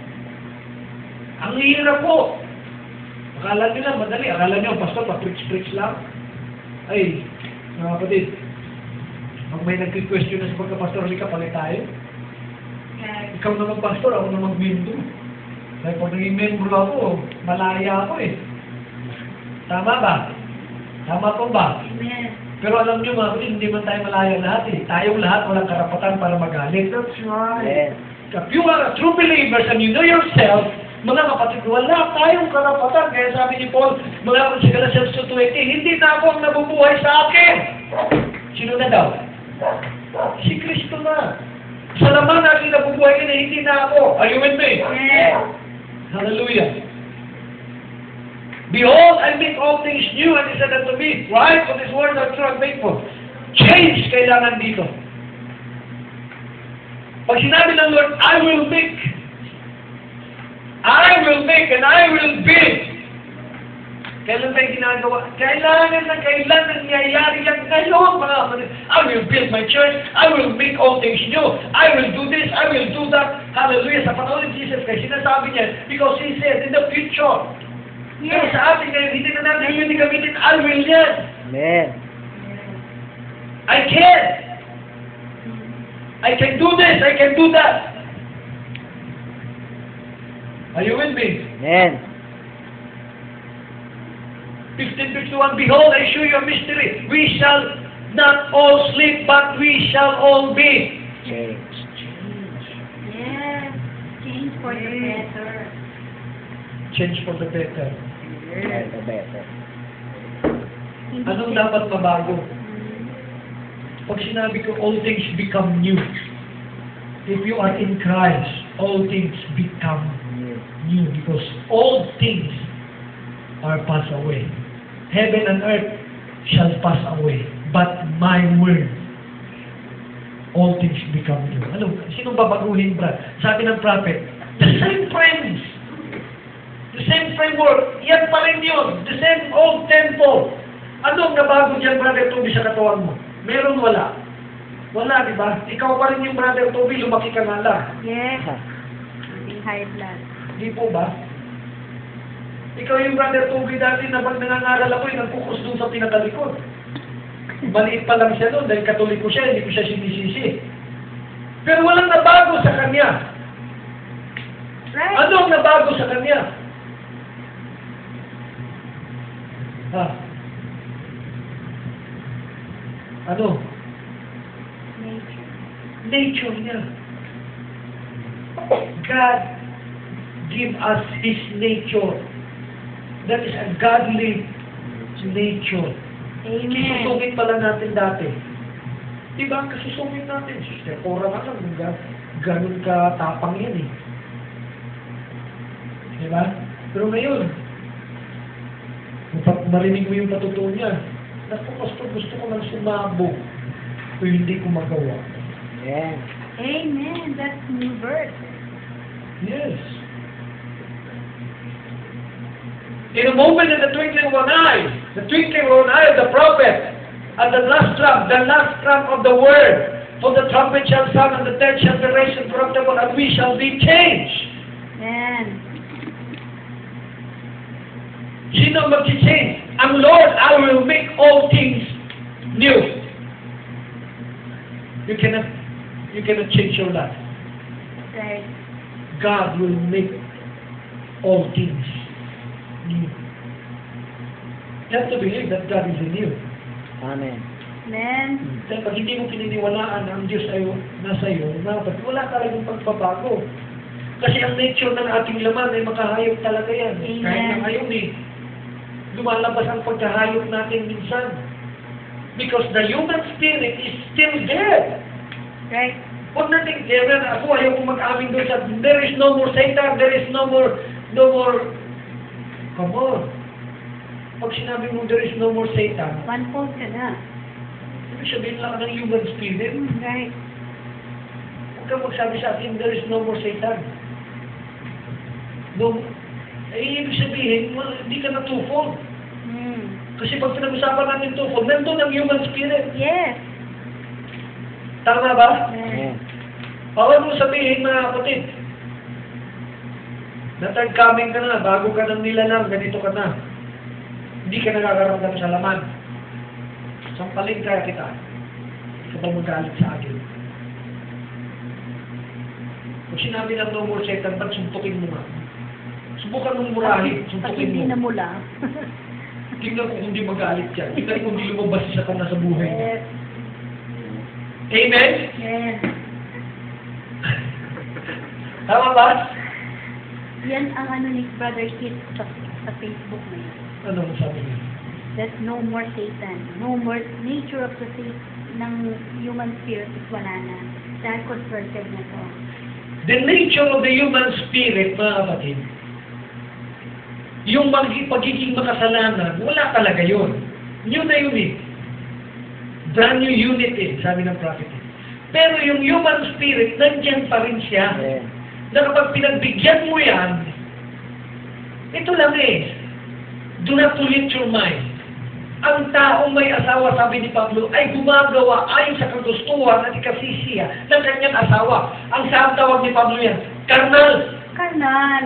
Ang hirap po. Akala nila, madali. Akala niyo, pastor, pa-preach lang. Ay, mga kapatid, pag may nag-question na sa pagka-pastor, halika, palit tayo. Right. Ikaw naman pastor, ako naman membro. Dahil pag naging membro ako, malaya ako eh. Tama ba? Tama po ba? Amen. Pero alam nyo mga kapatid, hindi man tayo malaya lahat eh. Tayong lahat walang karapatan para magalit. That's right. Yes. If you are a true believer and you know yourself, mga kapatid, wala tayong karapatan. Kaya sabi ni Paul, mga kapatid sa Galatians 2:20, hindi na ako ang nabubuhay sa akin. Sino na daw? Si Kristo na. Sa laman na aking nabubuhay ka na, hindi na ako. Are you with me? Yes. Hallelujah. Behold, I make all things new, and he said unto me, right? For this word are true and faithful. Change kailangan dito. Pag sinabi ng Lord, I will make, and I will build. Kailan tayo ginagawa? Kailangan nangyayari yan ngayon, mga kapatid. I will build my church. I will make all things new. I will do this. I will do that. Hallelujah. Sa panahon ni Jesus Christ, sinasabi niya, because He said, in the future. Pero Yes. sa atin ngayon, hindi na natin pwede gamitin, I will yan. Amen. I can. I can do this. I can do that. Are you with me? Amen. 15:51, behold, I show you a mystery. We shall not all sleep, but we shall all be. Change. Yes. Change for the better. Change for the better. Better, better. Anong dapat mabago? Pag sinabi ko, all things become new. If you are in Christ, all things become New. new because all things are passed away. Heaven and earth shall pass away, but my word, all things become new. Ano? Sino babaguhin, brad? Sabi ng prophet, the same premise, the same framework, yan pa rin yun, the same old temple. Anong nabago dyan, brother Toby, sa katawan mo? Meron, wala? Wala, di ba? Ikaw pa rin yung brother Toby, lumaki ka nga lang. Yes. Having high blood. Di po ba? Ikaw yung brother Toby dati na pag nangangaral ako, nagpukus doon sa pinakalikod. Maliit pa lang siya doon dahil katoliko siya, hindi ko siya sinisisi. Pero walang nabago sa kanya. Right. Ano ang nabago sa kanya? Ha? Ano? Nature. Nature niya. God give us His nature. That is a godly nature. Amen. Kisusungin pala natin dati. Diba? Kasusungin natin. Sister Cora ka lang. Ganun ka tapang yan eh. Diba? Pero ngayon, kung marinig mo yung patutuo niya, naku, pastor, gusto ko lang sumabog. Pero hindi ko magawa. Amen. Amen. That's new birth. Yes. In a moment, in the twinkling of an eye of the prophet, at the last trump of the word, for the trumpet shall sound, and the dead shall be raised incorruptible, and we shall be changed. Amen. Sino mag-change? Ang Lord, I will make all things new. You cannot change your life. Right. God will make all things new. You have to believe that God is in you. Amen. Amen. Dahil pag hindi mo pininiwalaan na ang Diyos ay nasa iyo, wala talagang pagbabago. Kasi ang nature ng ating laman ay makahayop talaga yan. Amen. Kahit na ngayon lumalabas ang pagkahayop natin minsan. Because the human spirit is still there. Right. Huwag natin, ako ayaw kong mag-amin doon sa, there is no more Satan, there is no more, come on. Pag sinabi mo, there is no more Satan, One fold ka na. ibig sabihin lang ng human spirit. Right. Huwag kang magsabi sa akin, there is no more Satan. No, ibig sabihin, hindi ka na twofold. Kasi pag pinag-usapan natin twofold, nandun ang human spirit. Yes. Tama ba? Amen. Bawal mo sabihin, mga kapatid, na third coming ka na, bago ka ng nilalang, ganito ka na. Hindi ka nakakaramdam sa laman. Sampalin kaya kita. Ikaw ba magalit sa akin? Kung sinabi ng no more Satan, ba't suntukin mo nga? Subukan mong murahin, Pag suntukin hindi mo. na mula. Tingnan ko kung hindi magalit yan. Tingnan ko kung hindi lumabas sa kanya sa buhay niya. Yes. Amen? Yes. Tama ba? Yan ang ano ni Brother Kit sa Facebook na yun. Ano mo sabi niya? That no more Satan. No more nature of the ng human spirit is wala na. Dahil converted na to. The nature of the human spirit, mga kapatid, yung pagiging makasalanan, wala talaga yun. New na yun eh. Brand new unity, sabi ng prophet. Pero yung human spirit, nandiyan pa rin siya. Amen. Na kapag pinagbigyan mo yan, ito lang eh. Do not pollute your mind. Ang taong may asawa, sabi ni Pablo, ay gumagawa ayon sa kagustuhan at ikasisiya ng kanyang asawa. Ang saan tawag ni Pablo yan? Karnal. Karnal.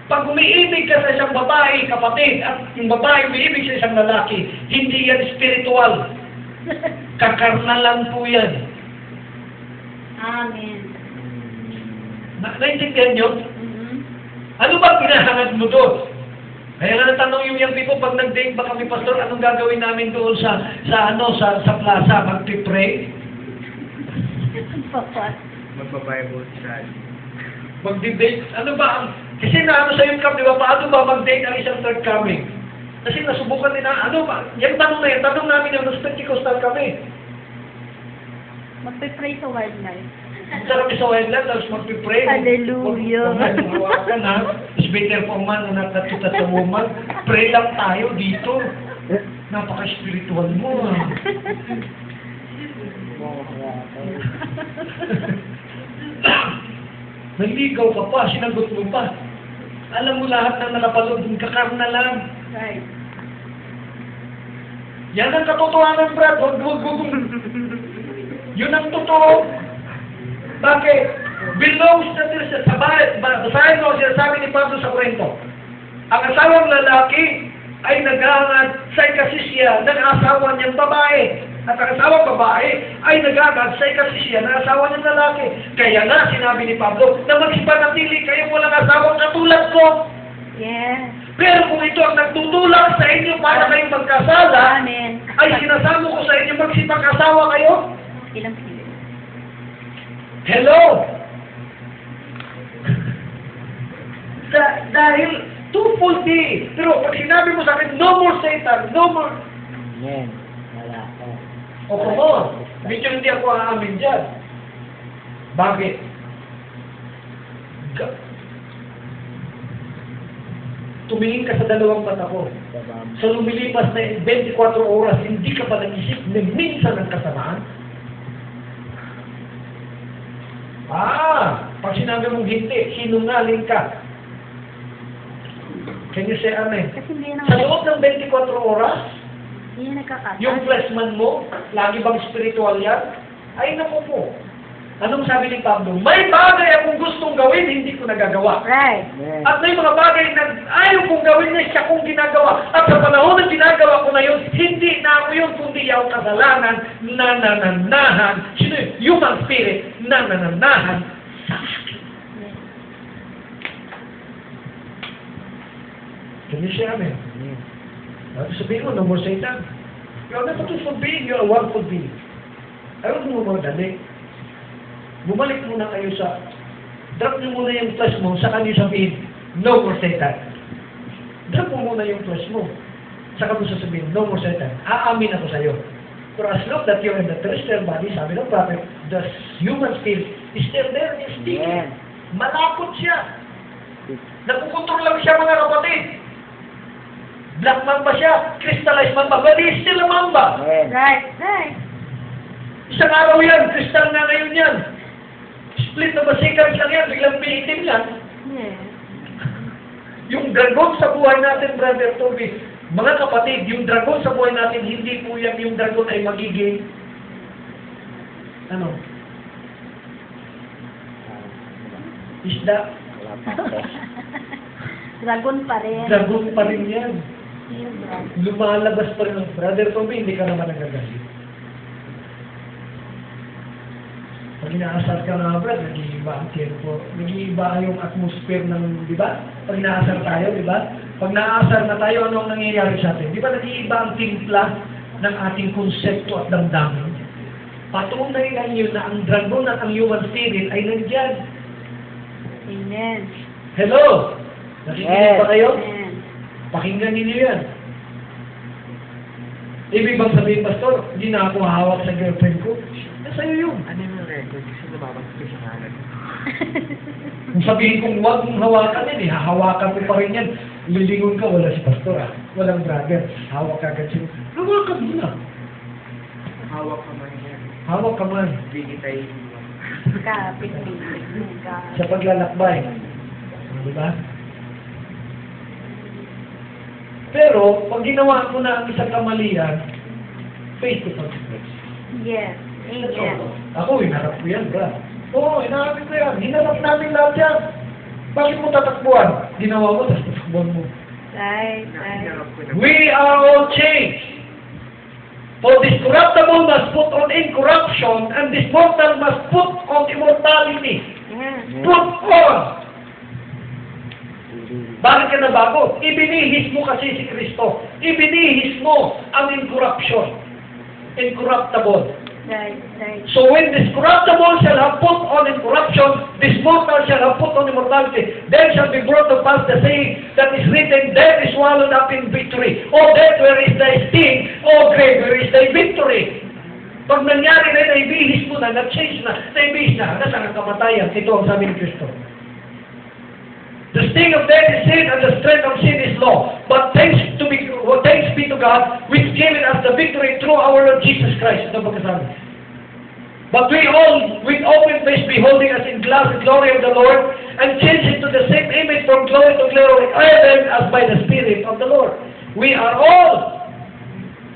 Pag umiibig ka sa isang babae, kapatid, at yung babae umiibig sa isang lalaki, hindi yan spiritual. Kakarnalan po yan. Amen. Naintindihan nyo? Mhm. Ano ba pinahangad mo doon? Kaya nga natanong yung young people, pag nag-date ba kami, Pastor, anong gagawin namin doon sa plaza? Magpipray? Papa. Magpa-Bible study. Mag-debate? Ano ba ang... Kasi naano sa yung di ba? Paano ba mag-date ang isang third coming? Kasi nasubukan nila, ano ba? Yung tanong na yan, tanong namin yung Pentecostal kami. Magpe-pray sa wildlife. Sarap sa wildlife, tapos magpipray. Hallelujah. Huwag na. It's better for man na natutat sa woman. Pray lang tayo dito. Napaka-spiritual mo. Naligaw ka pa, sinagot mo pa. Alam mo lahat ng nakapalod, kakarnalan. Right. Yan ang katotohanan, Brad. Huwag. Yun ang totoo. Bakit? Belongs na sa bahay. Basahin mo, sinasabi ni Pablo sa Corinto. Ang asawang lalaki ay naghahangad sa ikasisya ng asawa niyang babae. At ang asawang babae ay naghahangad sa ikasisya ng asawa niyang lalaki. Kaya nga, sinabi ni Pablo, na magsipanatili kayo walang asawang katulad ko. Yes. Pero kung ito ang nagtutulak sa inyo para kayong magkasala, Amen. ay sinasamo ko sa inyo magsipag-asawa kayo. Ilang sila? Hello! Dahil twofold day. Pero pag sinabi mo sa akin, no more Satan, no more... Amen. Wala ko. O come on, medyo hindi ako aamin dyan. Bakit? Tumingin ka sa dalawang mata ko. Sa lumilipas na 24 oras, hindi ka pa nag-isip na minsan ng kasamaan? Pag sinabi mong hindi, sinungaling ka. Can you say amen? Kasi hindi na Sa loob ng 24 oras, hindi na nakakasal. yung fleshman mo, lagi bang spiritual yan? Ay naku po. Anong sabi ni Pablo? May bagay akong gustong gawin, hindi ko nagagawa. Right. Amen. At may mga bagay na ayaw kong gawin na siya kong ginagawa. At sa panahon na ginagawa ko na yun, hindi na ako yun, kundi yung kasalanan na nananahan. Sino yun? Human spirit na nananahan sa akin. Yes. Can you say amen? Amen. Sabihin mo, no more Satan. You are not a two-fold being, you are a one-fold being. Ayaw mo madali. Bumalik muna kayo sa, drop nyo muna yung flesh mo, saka nyo sabihin, no more Satan. Drop mo muna yung flesh mo, saka mo sasabihin, no more Satan. Aamin ako sa'yo. Pero as long that you're in the terrestrial body, sabi ng prophet, the human spirit is still there, is still Amen. malapot siya. Nagkukontrol lang siya, mga kapatid. Black mamba siya, crystallized mamba, but he is still a mamba. Amen. Right. Right. Isang araw yan, crystal na ngayon yan. Split na ba seconds lang yan, biglang pilitin yan. Yes. Yung dragon sa buhay natin, Brother Toby, mga kapatid, yung dragon sa buhay natin, hindi po yan yung dragon ay magiging, ano, isda, Wala pa ako. Dragon pa rin. dragon pa rin yan. Yes, right. Lumalabas pa rin. Brother Toby, hindi ka naman nagagalit. Pag inaasar ka nga, Brad, nag-iiba ang tempo. Nag-iiba yung atmosphere ng, di ba? Pag inaasar tayo, di ba? Pag naasar na tayo, ano ang nangyayari sa atin? Di ba nag-iiba ang timpla ng ating konsepto at damdamin? Patunay lang yun na ang dragon at ang human spirit ay nandyan. Amen. Hello? Nakikinig ba kayo? Amen. Pakinggan ninyo yan. Ibig bang sabihin, Pastor, hindi na ako hawak sa girlfriend ko? Sa'yo yun. Ano yung record? Kasi lumabas ko sa kanan. Kung sabihin kong huwag mong hawakan yan, hahawakan ko pa rin yan. Lilingon ka, wala si Pastor, walang brother. Hawak ka agad siya. Hawakan mo na. Hawak ka man yan. Hawak ka man. Hindi tayo Kapit. Sa paglalakbay. Di ba? Pero, pag ginawa ko na ang isang kamalian, face to consequence. Yes. Amen. Ako, hinarap ko yan, Brad. Oo, hinarap ko yan. Hinarap namin lahat yan. Bakit mo tatakbuhan? Ginawa mo, tapos tatakbuhan mo. Right. Hinarap ko na. We are all changed. For this corruptible must put on incorruption, and this mortal must put on immortality. Yes. Put on! Bakit ka nabago? Ibinihis mo kasi si Kristo. Ibinihis mo ang incorruption. Incorruptible. Right. So when this corruptible shall have put on incorruption, this mortal shall have put on immortality, then shall be brought to pass the saying that is written, death is swallowed up in victory. O death, where is thy sting? O grave, where is thy victory? Pag nangyari na, naibihis mo na, na-change na, naibihis na, nasaan ang kamatayan? Ito ang sabi ni Kristo. The sting of death is sin, and the strength of sin is law. But thanks be to God, which gave us the victory through our Lord Jesus Christ. Ito pagkasabi. But we all, with open face, beholding us in glass the glory of the Lord, and change into the same image from glory to glory, even as by the Spirit of the Lord. We are all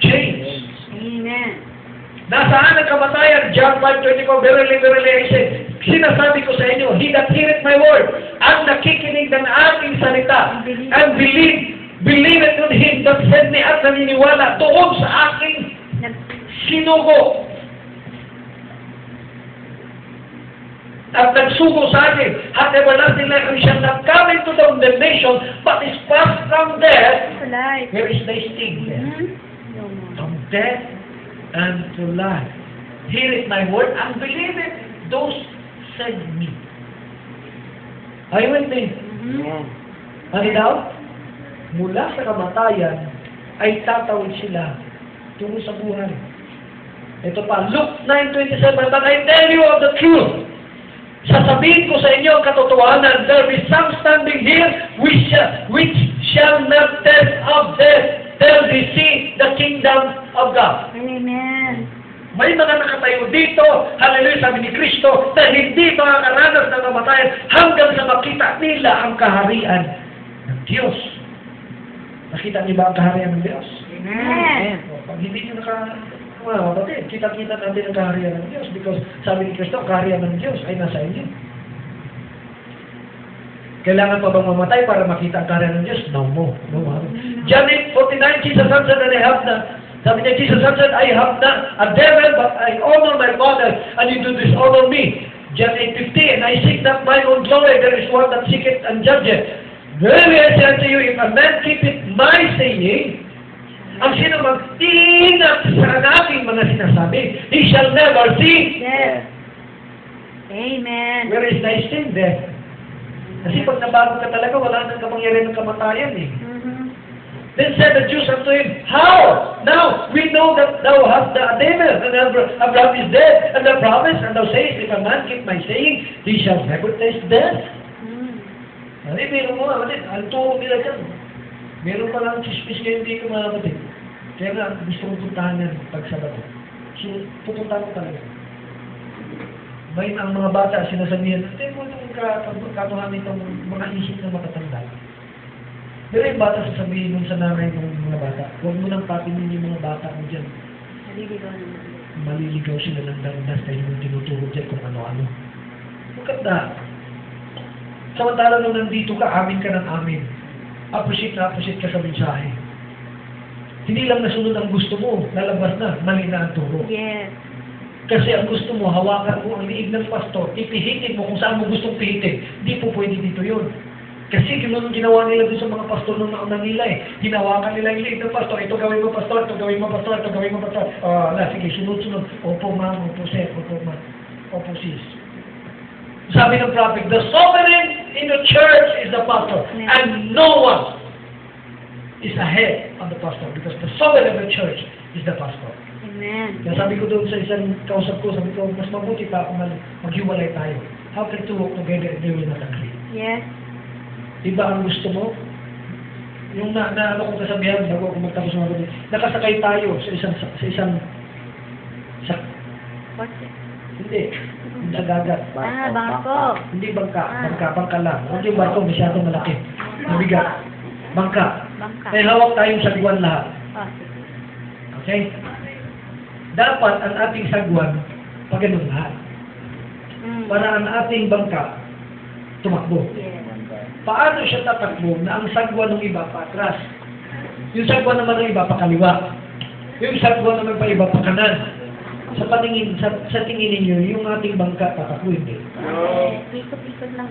changed. Amen. Nasaan ang kamatayan? John 5:24, verily, verily, I say, sinasabi ko sa inyo, he that heareth my word, ang nakikinig ng aking salita, and believe it on him that sent me at naniniwala doon sa aking sinugo. At nagsugo sa akin, at everlasting life, and shall not come into condemnation, but is passed from death. To life. Where is thy sting there? No more. From death and to life. Hear it my word and believe it. Those sent me. Are you with me? Amen. Ano daw? Mula sa kamatayan ay tatawid sila tungo sa buhay. Ito pa, Luke 9:27, but I tell you of the truth. Sasabihin ko sa inyo ang katotohanan, there be some standing here which shall not taste of death till they see the kingdom of God. Amen. May mga nakatayo dito, hallelujah, sabi ni Kristo, na hindi makakaranas ng kamatayan hanggang sa makita nila ang kaharian ng Diyos. Nakita niyo ba ang kaharian ng Diyos? Amen. O, pag hindi niyo mga kapatid, kita-kita natin ang kaharian ng Diyos because sabi ni Kristo, ang kaharian ng Diyos ay nasa inyo. Kailangan pa bang mamatay para makita ang kaharian ng Diyos? No more. No more. John 8:49, Jesus answered, and I have not. Sabi niya, Jesus answered, I have not a devil, but I honor my Father, and you do dishonor me. John 8:50, and I seek not my own glory, there is one that seeketh and judgeth. Verily I say unto you, if a man keepeth my saying, ang sino mag-ingat sa aking mga sinasabi, he shall never see. Yes. Amen. Where is thy sin there? Kasi pag nabago ka talaga, wala nang kapangyarihan ng kamatayan eh. Then said the Jews unto him, how? Now we know that thou hast the devil, and Abraham is dead, and the promise, and thou sayest, if a man keep my saying, he shall never taste death. Ano meron mo kapatid? Ang turo nila dyan. Meron pa lang chismis ngayon dito mga kapatid. Kaya nga, gusto kong puntahan yan pag Sabado. So, pupuntahan ko talaga. May ang mga bata sinasabihan, tingin mo itong katuhanin itong mga isip na matatanda. Pero yung bata sasabihin mo sa nanay ng mga bata, huwag mo nang patinin yung mga bata mo dyan. Maliligaw naman. Maliligaw sila ng dandas dahil mo tinuturo dyan kung ano-ano. Maganda. Samantala nung nandito ka, amin ka ng amin. Appreciate ka sa mensahe. Hindi lang nasunod ang gusto mo, lalabas na, mali na ang turo. Yes. Kasi ang gusto mo, hawakan mo ang liig ng pastor, ipihitin mo kung saan mo gustong pihitin. Hindi po pwede dito yun. Kasi gano'n ginawa nila doon sa mga pastor nung naunang nila eh. Hinawakan nila yung liig ng pastor, ito gawin mo pastor, ito gawin mo pastor, ito gawin mo pastor. Sige, sunod-sunod. Opo ma'am, opo sir, opo ma'am, opo sis. Sabi ng prophet, the sovereign in the church is the pastor, and no one is ahead of the pastor because the sovereign of the church is the pastor. Amen. Kaya sabi ko doon sa isang kausap ko, sabi ko, mas mabuti pa kung maghiwalay tayo. How can two walk together if they will not agree? Yes. Diba ang gusto mo? Yung ano kong kasabihan, bago ako magtapos mga kapatid, nakasakay tayo sa isang Kotse. hindi dagat. Bangko. Hindi bangka lang. Huwag yung barko, masyadong malaki. Mabigat. Bangka. Bangka. May hawak tayong sagwan lahat. Oh, sige. Okay? Dapat ang ating sagwan, pag ganun lahat. Para ang ating bangka, tumakbo. Yes. Paano siya tatakbo na ang sagwan ng iba patras? Yung sagwan naman ng iba pa kaliwa. Yung sagwan naman pa iba pa kanan. Sa paningin, sa tingin ninyo, yung ating bangka tatakbo hindi. Ikot-ikot lang.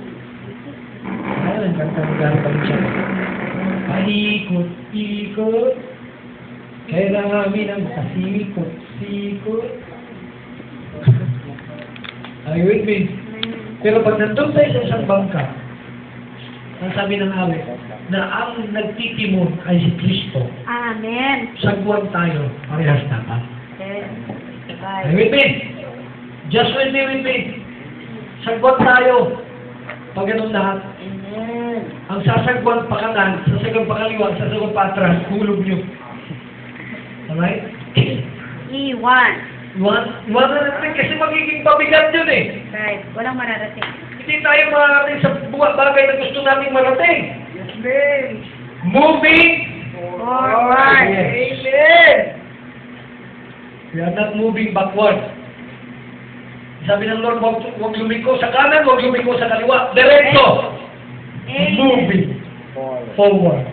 Ayan, ang kanta ng gano'n pa rin siya. Paikot-ikot, kailangan ang pasikot-sikot. Are you with me? Pero pag nandun tayo sa isang bangka, ang sabi ng awit, na ang nagtitimon ay si Kristo. Amen. Sagwan tayo, parehas dapat. Yes. Are you with me? Just with me. Sagwan tayo. Pag ganun lahat, Amen. ang sasagwan pa kanan, sasagwan pa kaliwa, sasagwan pa atras, hulog nyo. Alright? Iwan. Iwan na natin kasi magiging pabigat yun eh. Right. Walang mararating. Hindi tayo makarating sa buwan bagay na gusto namin marating. Moving Forward. Amen. We are not moving backward. Sabi ng Lord, huwag lumiko sa kanan, huwag lumiko sa kaliwa. Diretso. Amen. Moving forward.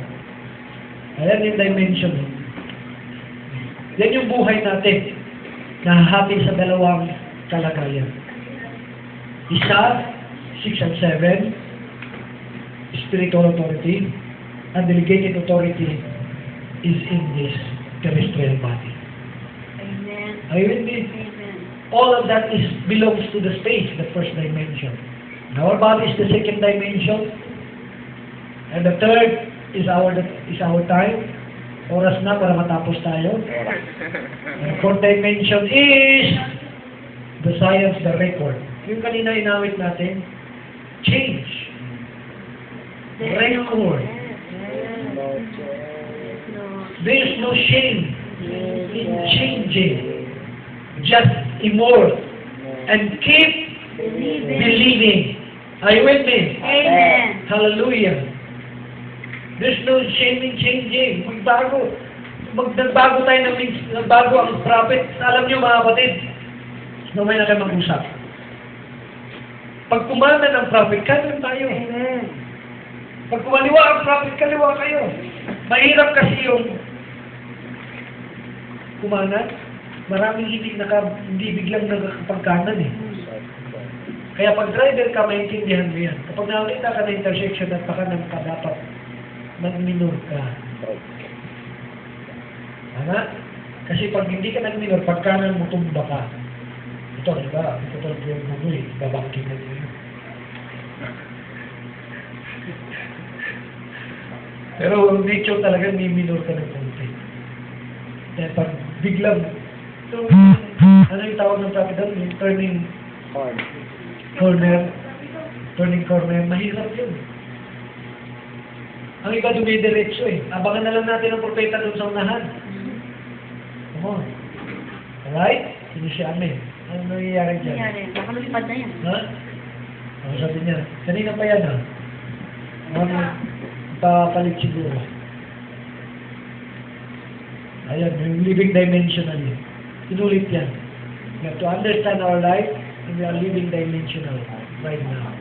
Ayan yung dimension. Yan yung buhay natin. Nahahati sa dalawang kalagayan. Isa, 6 and 7, spiritual authority, and delegated authority is in this terrestrial body. Amen. Are you with me? Amen. All of that belongs to the space, the first dimension. And our body is the second dimension. And the third is our time. Oras na para matapos tayo. And the fourth dimension is the science, the record. Yung kanina inawit natin, change. Record. There is no shame in changing. Just immortal and keep believing. Are you with me? Amen. Hallelujah. There's no shame in changing. Magbago. Nagbago tayo ng bago ang prophet. Alam niyo mga kapatid, mamaya na kayo mag-usap. Pag kumana ng prophet, kanan tayo. Pag kumaliwa ang prophet, kaliwa kayo. Mahirap kasi yung kumana. Maraming hindi biglang nagkapagkanan eh. Kaya pag driver ka, maintindihan mo yan. Kapag nakakita ka na intersection at pakanan ka, dapat mag-minor ka. Tama? Kasi pag hindi ka nag-minor, pag kanan mo tumba ka. Ito, di ba? Ito yung mamulit. Babangking na yun. Pero nature talaga, may minor ka ng konti. Kaya pag biglang, ano yung tawag ng traffic doon? Yung turning corner, mahirap yun. Ang iba dumidiretso eh. Abangan na lang natin ang propeta doon sa unahan. Come on. Alright? Sino siya? Amen. Ano nangyayari dyan? Nangyari. Baka lumipad na yan. Ha? Ano sabi niya? Kanina pa yan ha? Ano? Papalit siguro. Ayan, yung living dimensional yun. Inulit yan. We have to understand our life and we are living dimensional right now.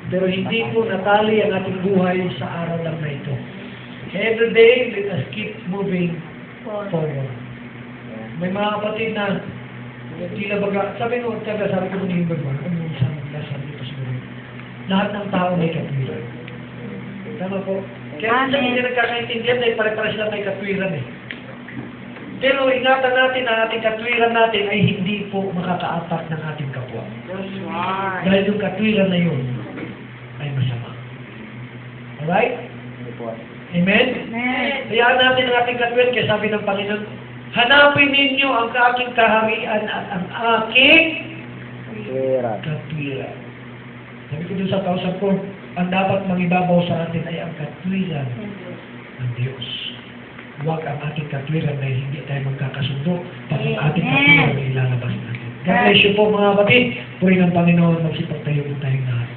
Pero hindi po natali ang ating buhay sa araw lang na ito. Every day, let us keep moving forward. May mga kapatid na tila baga, sabi ko nung Himber mo, ano yung isang sabi ko siguro, lahat ng tao may katwiran. Tama po? Kaya minsan hindi nagkakaintindihan dahil pare-pares lang may katwiran eh. Pero ingatan natin na ating katwiran natin ay hindi po makakaapak ng ating kapwa. Dahil yung katwiran na yun ay masama. Alright? Amen? Amen. Hayaan natin ang ating katwiran kaya sabi ng Panginoon, hanapin ninyo ang aking kaharian at ang aking katwiran. Sabi ko dun sa kausap ko, ang dapat mangibabaw sa atin ay ang katwiran ng Diyos. Huwag ang ating katwiran na hindi tayo magkakasundo pag ang ating katwiran ay ilalabas natin. God bless you po mga kapatid. Puri ng Panginoon, magsipag tayo po tayong lahat.